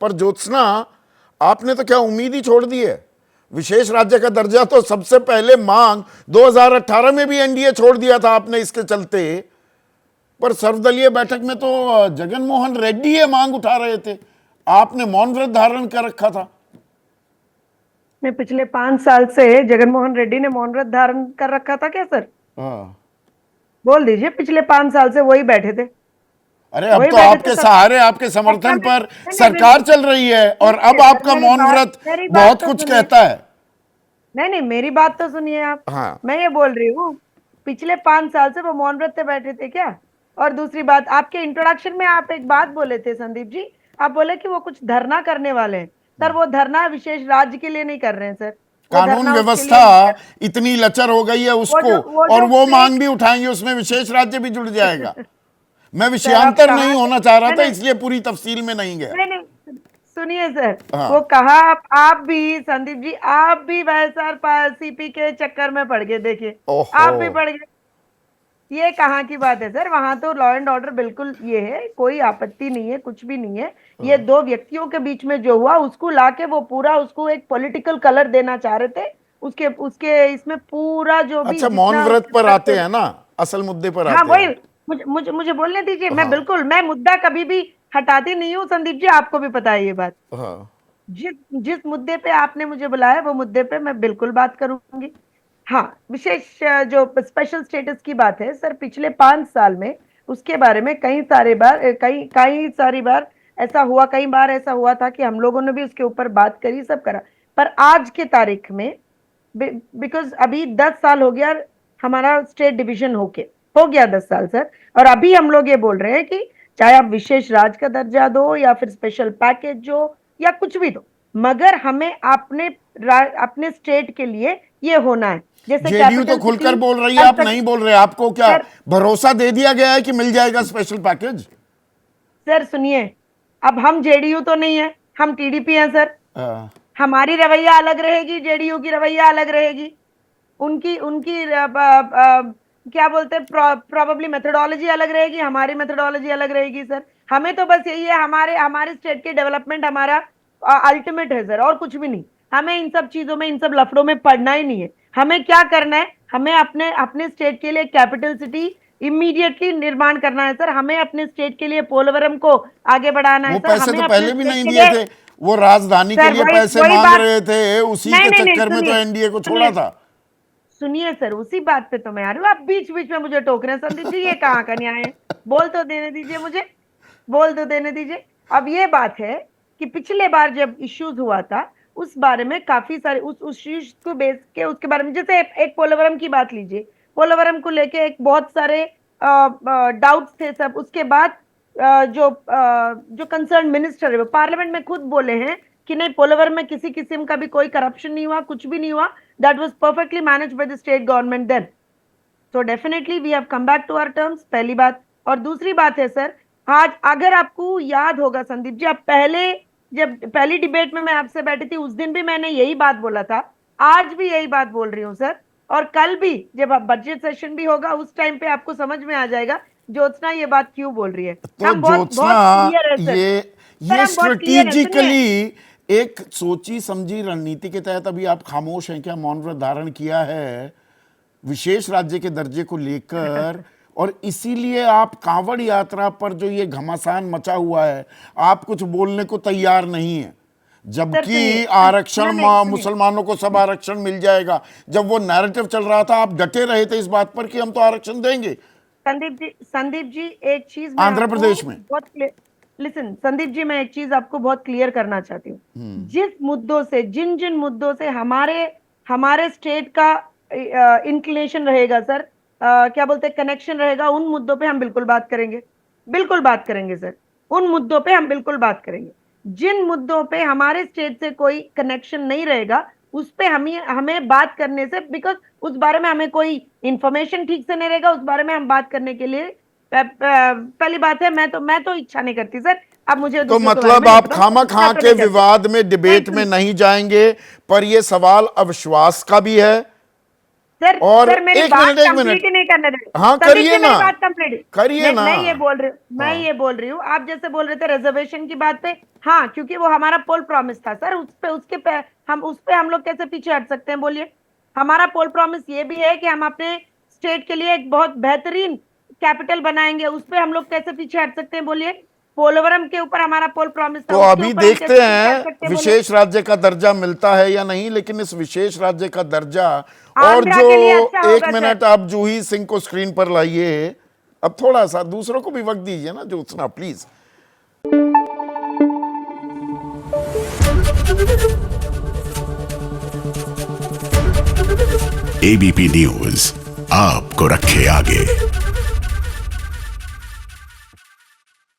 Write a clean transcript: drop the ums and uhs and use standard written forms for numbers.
पर ज्योत्सना, आपने तो क्या उम्मीद ही छोड़ दी है? विशेष राज्य का दर्जा तो सबसे पहले मांग 2018 में भी एनडीए छोड़ दिया था आपने इसके चलते, पर सर्वदलीय बैठक में तो जगन मोहन रेड्डी ये मांग उठा रहे थे, आपने मौन व्रत धारण कर रखा था। मैं पिछले 5 साल से जगन मोहन रेड्डी ने मौन व्रत धारण कर रखा था क्या सर? हाँ, बोल दीजिए, पिछले 5 साल से वही बैठे थे। अरे अब वही तो बैठे थे आपके सर। सहारे, आपके समर्थन पर सरकार चल रही है और अब आपका मौन व्रत मेरी बात बहुत तो कुछ सुनिए। कहता है। नहीं नहीं, मेरी बात तो सुनिए आप। हाँ, मैं ये बोल रही हूँ, पिछले 5 साल से वो मौन व्रत पे बैठे थे क्या? और दूसरी बात, आपके इंट्रोडक्शन में आप एक बात बोले थे संदीप जी, आप बोले कि वो कुछ धरना करने वाले हैं। सर वो धरना विशेष राज्य के लिए नहीं कर रहे हैं सर, वो कानून धरना उसके लिए व्यवस्था नहीं कर रहे। इतनी लचर हो गई है उसको, वो और जो वो फेक मांग भी उठाएंगे, उसमें विशेष राज्य भी जुड़ जाएगा। मैं सर आप विषयांतर कहाँ नहीं से, होना चाह रहा था, नहीं इसलिए पूरी तफसील में नहीं गया। नहीं नहीं, सुनिए सर, वो हाँ, कहा आप भी संदीप जी, आप भी वैएसआर सीपी के चक्कर में पड़ गए, देखिए ओहो, आप भी पड़ गए। ये कहाँ की बात है सर? वहां तो लॉ एंड ऑर्डर बिल्कुल ये है, कोई आपत्ति नहीं है, कुछ भी नहीं है। ये दो व्यक्तियों के बीच में जो हुआ उसको लाके वो पूरा उसको एक पॉलिटिकल कलर देना चाह रहे थे। उसके उसके इसमें पूरा जो भी अच्छा, मौन जितना व्रत उसके पर साथ आते हैं ना, असल मुद्दे पर हाँ आते वही, हैं। मुझे बोलने दीजिए। मैं हाँ, बिल्कुल, मैं मुद्दा कभी भी हटाती नहीं हूँ संदीप जी, आपको भी पता है ये बात। हाँ, जिस जिस मुद्दे पे आपने मुझे बुलाया वो मुद्दे पे मैं बिल्कुल बात करूंगी। हाँ, विशेष जो स्पेशल स्टेटस की बात है सर, पिछले 5 साल में उसके बारे में कई सारे बार कई कई सारी बार ऐसा हुआ, कई बार ऐसा हुआ था कि हम लोगों ने भी उसके ऊपर बात करी, सब करा। पर आज के तारीख में, बिकॉज अभी 10 साल हो गया हमारा स्टेट डिवीजन हो गया 10 साल सर, और अभी हम लोग ये बोल रहे हैं कि चाहे आप विशेष राज्य का दर्जा दो या फिर स्पेशल पैकेज जो या कुछ भी दो, मगर हमें अपने स्टेट के लिए ये होना है। जैसे जेडीयू तो कैपिटल खुलकर सिटी बोल रही है, आप नहीं बोल रहे। आपको क्या सर, भरोसा दे दिया गया है कि मिल जाएगा स्पेशल पैकेज? सर सुनिए, अब हम जेडीयू तो नहीं है, हम टीडीपी हैं सर। हाँ, हमारी रवैया अलग रहेगी, जेडीयू की रवैया अलग रहेगी। उनकी उनकी क्या बोलते हैं, प्रोबेबली मेथोडोलॉजी अलग रहेगी, हमारी मेथोडोलॉजी अलग रहेगी सर। हमें तो बस यही है, हमारे हमारे स्टेट की डेवलपमेंट हमारा अल्टीमेट है सर, और कुछ भी नहीं। हमें इन सब चीजों में, इन सब लफड़ों में पड़ना ही नहीं है। हमें क्या करना है, हमें अपने अपने स्टेट के लिए कैपिटल सिटी इमीडिएटली निर्माण करना है सर। हमें अपने स्टेट के लिए पोलवरम को आगे बढ़ाना है वो सर। पैसे हमें तो अपने पहले भी स्टेट नहीं के दिए लिए थे, वो राजधानी के सर लिए वही पैसे वही मांग बात, रहे थे, उसी नहीं के नहीं नहीं, चक्कर में तो सुनिए एनडीए को छोड़ा सुनिए था। सुनिए सर, उसी बात पे तो मैं आ रही हूँ। आप बीच बीच में मुझे टोक रहे हैं संदीप जी, ये कहाँ का न्याय है? बोल तो देने दीजिए मुझे, बोल तो देने दीजिए। अब ये बात है कि पिछले बार जब इश्यूज हुआ था उस बारे में काफी सारे उस इश्यूज को बेस के उसके बारे में, जैसे एक पोलवरम की बात लीजिए, पोलवरम को लेके एक बहुत सारे डाउट्स थे सब। उसके बाद जो कंसर्न मिनिस्टर है वो पार्लियामेंट में खुद बोले हैं कि नहीं, पोलवरम में किसी किस्म का भी कोई करप्शन नहीं हुआ, कुछ भी नहीं हुआ, that was perfectly managed by the state government then. तो definitely we have come back to our terms, पहली बात। और दूसरी बात है सर, आज अगर आपको याद होगा संदीप जी, आप पहले जब पहली डिबेट में मैं आपसे बैठी थी उस दिन भी मैंने यही बात बोला था, आज भी यही बात बोल रही हूँ सर। और कल भी जब बजट सेशन भी होगा उस टाइम पे आपको समझ में आ जाएगा ज्योत्सना ये बात क्यों बोल रही है। तो हम बहुत ज्योत्सना, बहुत क्लियर है सर। सर ये हम बहुत क्लियर है, सुनिए। स्ट्रेटेजिकली एक सोची समझी रणनीति के तहत अभी आप खामोश हैं क्या? मौन व्रत धारण किया है विशेष राज्य के दर्जे को लेकर, और इसीलिए आप कांवड़ यात्रा पर जो ये घमासान मचा हुआ है, आप कुछ बोलने को तैयार नहीं है, सर जबकि सुनिए, आरक्षण, नहीं सुनिए मुसलमानों को सब आरक्षण मिल जाएगा। जब वो नैरेटिव चल रहा था, आप डटे रहे थे इस बात पर कि हम तो आरक्षण देंगे। संदीप जी एक चीज मैं आंध्र आपको प्रदेश में बहुत लिसन संदीप जी, मैं एक चीज आपको बहुत क्लियर करना चाहती हूँ। जिस मुद्दों से, जिन जिन मुद्दों से हमारे हमारे स्टेट का इंक्लिनेशन रहेगा सर, क्या बोलते हैं, कनेक्शन रहेगा, उन मुद्दों पे हम बिल्कुल बात करेंगे, बिल्कुल बात करेंगे सर। उन मुद्दों पे हम बिल्कुल बात करेंगे। जिन मुद्दों पे हमारे स्टेट से कोई कनेक्शन नहीं रहेगा उस पे हमें हमें बात करने से, बिकॉज उस बारे में हमें कोई इंफॉर्मेशन ठीक से नहीं रहेगा, उस बारे में हम बात करने के लिए पहली बात है, मैं तो इच्छा नहीं करती सर। अब मुझे तो दूसरों के बारे मतलब में नहीं आप पता, खामा इच्छा खां तो के नहीं करती। विवाद में, नहीं डिबेट में सुनिए, नहीं जाएंगे, पर यह सवाल अविश्वास का भी है सर और सर मेरी एक बात मिनट कंप्लीट ही नहीं करने दे। हाँ, सभी करिए की मेरी ना, बात कंप्लीट करिए ना। मैं ये बोल रही हूँ, मैं ये बोल रही हूँ, आप जैसे बोल रहे थे रिजर्वेशन की बात पे, हाँ क्योंकि वो हमारा पोल प्रॉमिस था सर, उस पे उसके पे हम लोग कैसे पीछे हट सकते हैं बोलिए। हमारा पोल प्रॉमिस ये भी है कि हम अपने स्टेट के लिए एक बहुत बेहतरीन कैपिटल बनाएंगे, उस पे हम लोग कैसे पीछे हट सकते हैं बोलिए। पोलवरम के ऊपर हमारा पोल प्रॉमिस था, तो उसके अभी ऊपर हम देखते कैसे पीछे हट सकते हैं हैं बोलिए। विशेष राज्य का दर्जा मिलता है या नहीं, लेकिन इस विशेष राज्य का दर्जा, और आंध्रा जो के लिए अच्छा एक होगा सर। मिनट आप जूही सिंह को स्क्रीन पर लाइए, अब थोड़ा सा दूसरों को भी वक्त दीजिए ना, ज्योत्सना प्लीज। एबीपी न्यूज आपको रखे आगे।